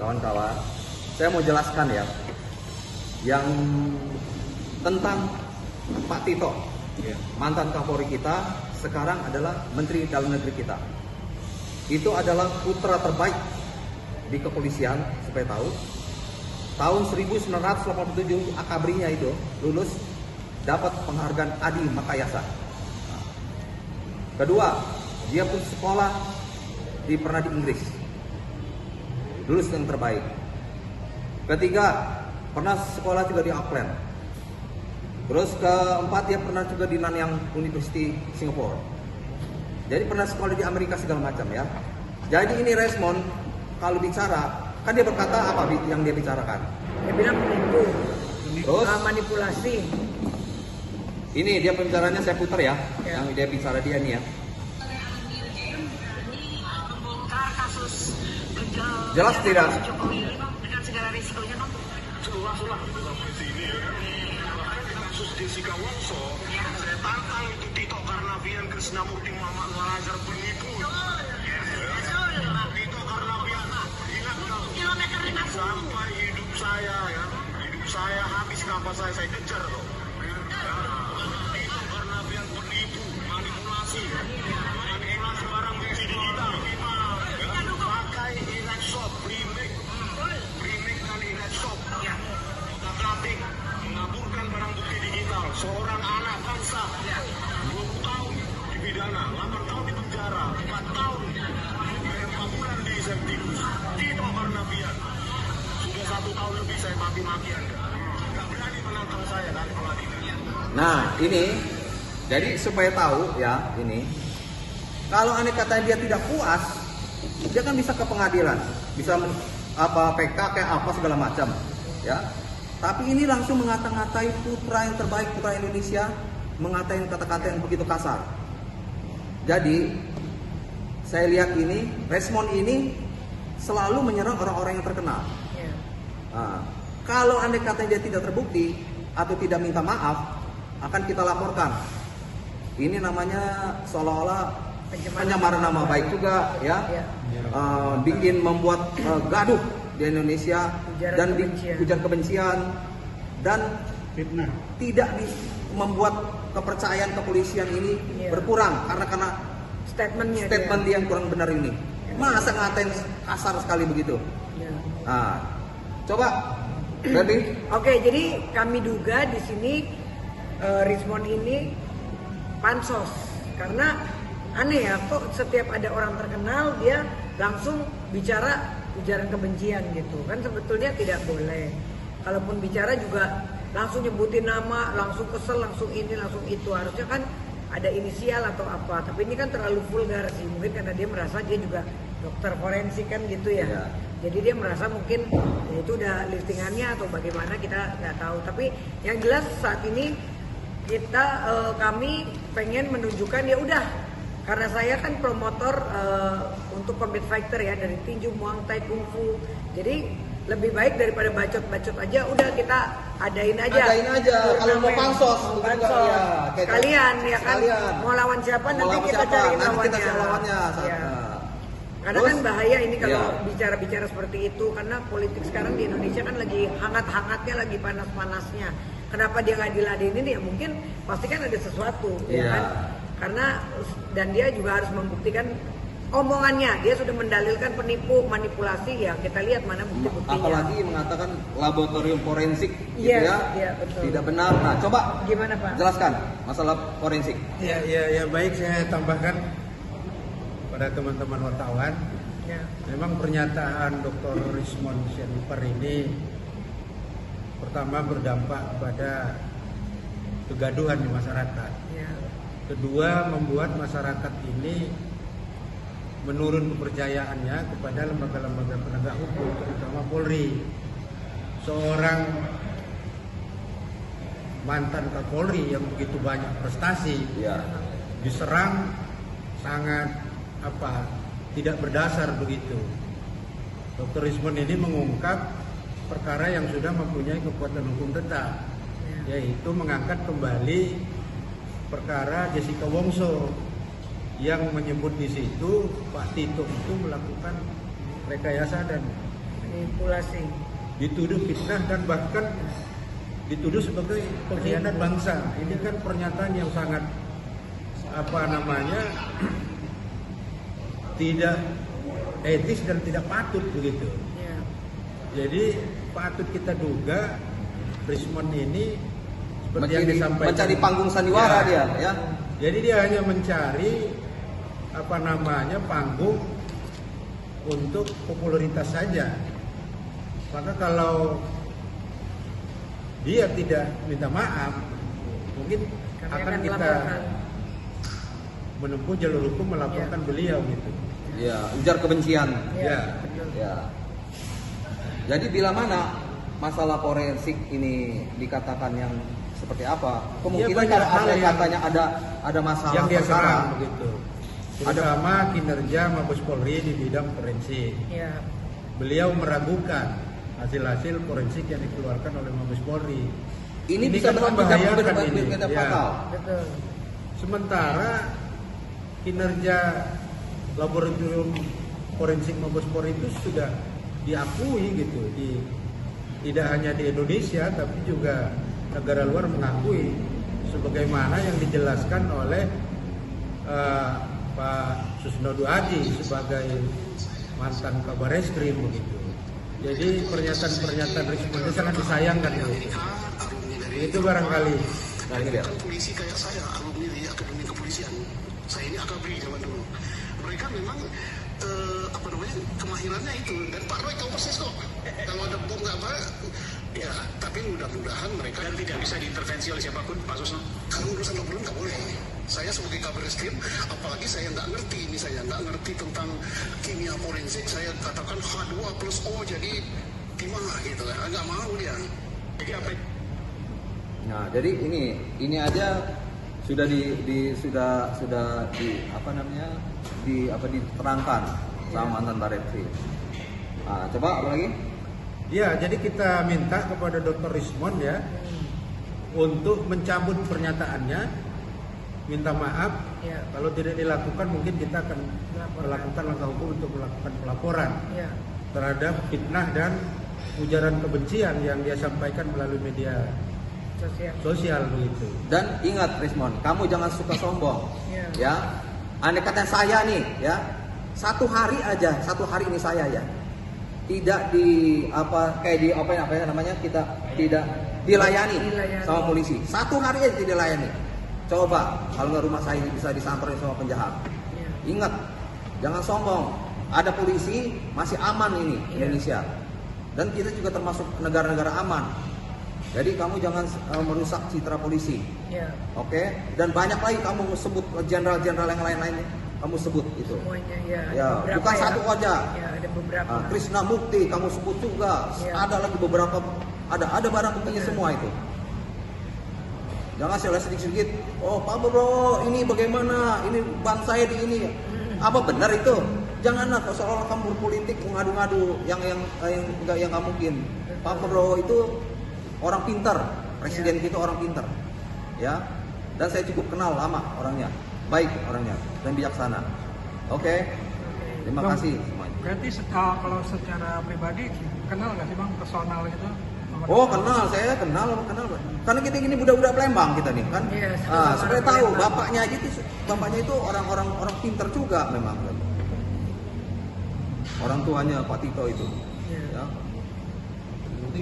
kawan-kawan, saya mau jelaskan ya, yang tentang Pak Tito, mantan Kapolri kita, sekarang adalah Menteri Dalam Negeri kita. Itu adalah putra terbaik di kepolisian, supaya tahu. Tahun 1987 akabrinya itu lulus, dapat penghargaan Adi Makayasa. Kedua, dia pun sekolah pernah di Inggris, lulus yang terbaik. Ketiga, pernah sekolah juga di Auckland. Terus keempat, dia pernah juga di Nanyang University Singapore. Jadi pernah sekolah di Amerika segala macam ya. Jadi ini Resmond kalau bicara, kan dia berkata apa yang dia bicarakan? Dia bilang menipu, terus manipulasi. Ini dia pembicaranya, saya putar ya, yang dia bicara dia nih ya. Jelas tidak? Dengan segala risikonya, Bang. Jelas-jelas sampai sini ya. Kasus Jessica Wongso, saya tantang itu Tito Karnavian, Krisnamurti, Muhammad Al-Azhar penipu. Tito Karnavian, ingat dong. Kilometer 50. Sampai hidup saya habis nafas saya kejar loh. Tito Karnavian penipu, manipulasi barang bukti digital. Pakai e-laptop, remake dan e-laptop. Otak-atik, mengaburkan barang bukti digital. Seorang anak bangsa, 20 tahun dipidana, 8 tahun di penjara, 4 tahun, 4 bulan di Septinus. Tito Karnavian, sudah 1 tahun lebih saya maki-maki Anda. Nggak berani menantang saya dari pengadilan. Nah ini, jadi supaya tahu ya ini, kalau aneh katanya dia tidak puas, dia kan bisa ke pengadilan, bisa apa PK kayak apa segala macam, ya. Tapi ini langsung ngata-ngatai putra yang terbaik, putra Indonesia, mengatain kata-kata yang begitu kasar. Jadi saya lihat ini, Resmond ini selalu menyerang orang-orang yang terkenal. Nah, kalau andai katanya dia tidak terbukti atau tidak minta maaf, akan kita laporkan. Ini namanya seolah-olah pencemaran nama baik juga ya. Bikin membuat gaduh di Indonesia, dan ujar kebencian dan fitnah. Tidak membuat kepercayaan kepolisian ini berkurang karena statement dia yang kurang benar ini. Masa ngatain kasar sekali begitu? Nah, coba Baby. Oke, jadi kami duga di sini Resmond ini pansos, karena aneh ya, kok setiap ada orang terkenal dia langsung bicara ujaran kebencian gitu kan. Sebetulnya tidak boleh. Kalaupun bicara juga langsung nyebutin nama, langsung kesel, langsung ini, langsung itu. Harusnya kan ada inisial atau apa. Tapi ini kan terlalu vulgar sih. Mungkin karena dia merasa dia juga dokter forensik kan gitu ya. Jadi dia merasa mungkin ya itu udah listingannya atau bagaimana, kita nggak tahu. Tapi yang jelas saat ini kita kami pengen menunjukkan ya udah, karena saya kan promotor untuk combat fighter ya, dari tinju, muang thai, kungfu. Jadi lebih baik daripada bacot-bacot aja, udah kita adain aja. Kalau mau pansos, ya, sekalian ya kan. Mau lawan siapa nanti kita cari lawannya. Karena kan bahaya ini kalau bicara-bicara seperti itu, karena politik sekarang di Indonesia kan lagi hangat-hangatnya, lagi panas-panasnya. Kenapa dia nggak diladenin ya? Mungkin pasti kan ada sesuatu, ya kan? Karena dan dia juga harus membuktikan omongannya. Dia sudah mendalilkan penipu, manipulasi, ya kita lihat mana bukti-buktinya. Apalagi mengatakan laboratorium forensik gitu betul. Tidak benar. Nah, coba gimana Pak? Jelaskan masalah forensik. Ya baik, saya tambahkan pada teman-teman wartawan. Memang pernyataan Dr. Resmond Sianipar ini pertama berdampak kepada kegaduhan di masyarakat. Kedua, membuat masyarakat ini menurun kepercayaannya kepada lembaga-lembaga penegak hukum, terutama Polri. Seorang mantan Kapolri yang begitu banyak prestasi diserang sangat tidak berdasar begitu. Dr. Resmond ini mengungkap perkara yang sudah mempunyai kekuatan hukum tetap, yaitu mengangkat kembali perkara Jessica Wongso yang menyebut di situ Pak Tito itu melakukan rekayasa dan manipulasi. dituduh fitnah dan bahkan dituduh sebagai pengkhianat bangsa. Ini kan pernyataan yang sangat tidak etis dan tidak patut begitu. Ya. Jadi patut kita duga Rismond ini seperti yang disampaikan, mencari panggung sandiwara dia, ya. Jadi dia hanya mencari panggung untuk popularitas saja. Maka kalau dia tidak minta maaf, mungkin akan kita menempuh jalur hukum melaporkan beliau gitu. Ya, ujar kebencian. Ya. Betul. Ya. Jadi bila mana masalah forensik ini dikatakan yang seperti apa? Kemungkinan banyak kalau hal ada yang- katanya ada masalah Yang dia perkara. serang begitu. Terutama kinerja Mabes Polri di bidang forensik. Ya. Beliau meragukan hasil-hasil forensik yang dikeluarkan oleh Mabes Polri. Ini bisa kan berakibat membahayakan ini. berakibat Ya. fatal. Betul. Sementara kinerja laboratorium forensik Mabes Polri itu sudah diakui gitu, tidak hanya di Indonesia tapi juga negara luar mengakui, sebagaimana yang dijelaskan oleh Pak Susno Duadi sebagai mantan Kabar Eskrim begitu. Jadi pernyataan Rismond itu sangat disayangkan gitu. Itu barangkali. Nah, ini dia. Kan polisi kayak saya, alumni di Akademi Kepolisian. Saya ini akabri zaman dulu. Mereka memang kemahirannya itu. Dan Pak Roy tahu persis kok. Kalau ada bom nggak apa, ya. Tapi mudah-mudahan mereka dan tidak bisa diintervensi oleh siapapun, Pak Susno. Kalau urusan belum nggak boleh. Saya sebagai Kabar Eskrim, apalagi saya nggak ngerti ini, saya nggak ngerti tentang kimia forensik. Saya katakan H2+O jadi gimana gitu kan? Nggak mau dia. Jadi apa? Nah, jadi ini aja sudah diterangkan sama mantan Barreskrim. Nah, coba apa lagi? Ya, jadi kita minta kepada Dr. Rismond ya untuk mencabut pernyataannya, minta maaf. Ya. Kalau tidak dilakukan, mungkin kita akan melakukan langkah hukum untuk melakukan pelaporan Ya. terhadap fitnah dan ujaran kebencian yang dia sampaikan melalui media sosial begitu. Dan ingat Rismond, kamu jangan suka sombong. Ya. Ya. Andai kata saya nih, ya. Satu hari ini saya ya. Tidak kita tidak dilayani sama polisi. Satu hari aja tidak dilayani. Coba kalau nggak rumah saya ini bisa disamperin sama penjahat. Ya. Ingat, jangan sombong. Ada polisi, masih aman ini Indonesia. Dan kita juga termasuk negara-negara aman. Jadi kamu jangan merusak citra polisi. Ya. Oke? Dan banyak lagi kamu sebut jenderal-jenderal yang lain-lainnya. Kamu sebut itu. Semuanya ya. Ya, Beberapa bukan satu aja. Ya, ada beberapa. Krishna Mukti kamu sebut juga. Ya. Ada lagi beberapa, ada barang buktinya semua itu. Jangan saya sedikit-sedikit. Oh Pak Bro, ini bagaimana? Ini bang saya di ini. Apa benar itu? Janganlah seolah-olah kamu berpolitik mengadu-ngadu yang nggak mungkin. Pak Bro itu orang pintar. Presiden kita orang pintar. Ya. Dan saya cukup kenal lama orangnya. Baik orangnya dan bijaksana. Oke. Terima Bang, kasih semuanya. Berarti kalau secara pribadi kenal nggak sih Bang personal gitu? Oh kenal, saya kenal. Karena kita ini budak-budak Palembang kita nih kan. Iya, Supaya orang tahu Palembang. bapaknya itu orang pintar juga memang. Orang tuanya Pak Tito itu. Iya. Ya. Berarti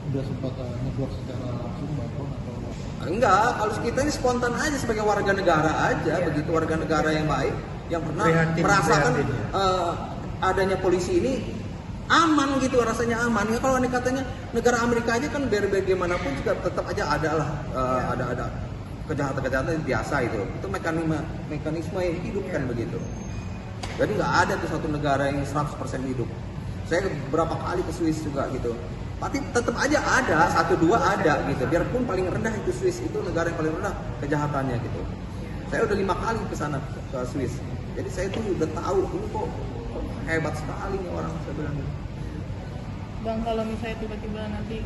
udah sempat negor secara langsung Bang atau Enggak, kalau kita ini spontan aja sebagai warga negara aja, Iya. begitu warga negara yang baik, yang pernah Prihatin, merasakan ya. adanya polisi ini aman gitu, rasanya aman. Ya kalau ini katanya negara Amerika aja kan biar bagaimanapun juga tetap aja ada lah, ada kejahatan-kejahatan yang biasa itu mekanisme yang hidup kan begitu. Jadi nggak ada tuh satu negara yang 100% hidup. Saya beberapa kali ke Swiss juga gitu. Tapi tetap aja ada, 1-2 ada gitu. Biarpun paling rendah itu Swiss, itu negara yang paling rendah kejahatannya gitu. Saya udah 5 kali ke sana ke Swiss. Jadi saya tuh udah tahu ini kok hebat sekali nih orang, saya bilang. Bang, kalau misalnya tiba-tiba nanti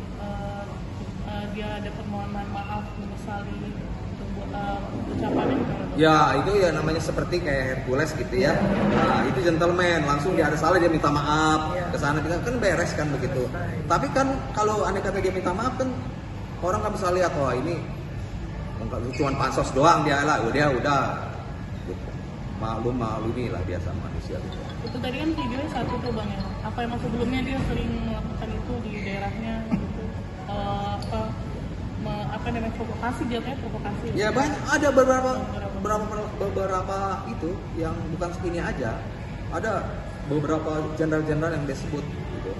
dia ada permohonan maaf menyesali untuk ucapannya gimana? Ya itu ya namanya seperti kayak Hercules gitu ya. Nah, itu gentleman, langsung dia ada salah dia minta maaf Iya. ke sana kan beres kan begitu. Tapi kan kalau aneh kata dia minta maaf kan orang kan bisa lihat wah ini cuma pansos doang dia lah, udah maklumi lah biasa manusia gitu. Itu tadi kan videonya satu tuh Bang ya. Apa emang sebelumnya dia sering melakukan itu di daerahnya gitu? Apa namanya provokasi, jatuhnya provokasi? Ya banyak ada beberapa itu yang bukan segini aja. Ada beberapa jenderal-jenderal yang disebut gitu.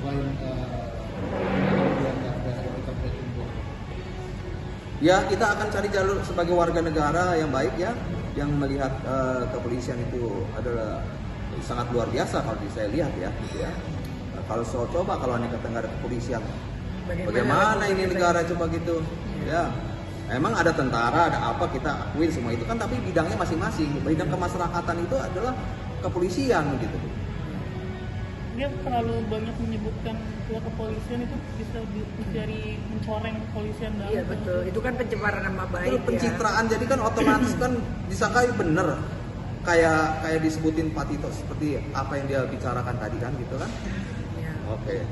Selain kemudian ada etika untuk Ya kita akan cari jalur sebagai warga negara yang baik ya, yang melihat kepolisian itu adalah sangat luar biasa kalau saya lihat ya, gitu ya. Kalau coba kalau aneh kata nggak ada kepolisian, bagaimana ini negara coba gitu? Ya, emang ada tentara, ada apa kita akuin semua itu kan, tapi bidangnya masing-masing. Bidang kemasyarakatan itu adalah kepolisian gitu. Dia terlalu banyak menyebutkan pihak kepolisian, itu bisa dari mencoreng kepolisian dalam. Iya betul, itu kan pencemaran nama baik Itu pencitraan, jadi kan otomatis kan disangka bener kayak disebutin Pak Tito seperti apa yang dia bicarakan tadi kan gitu kan. ya. Oke.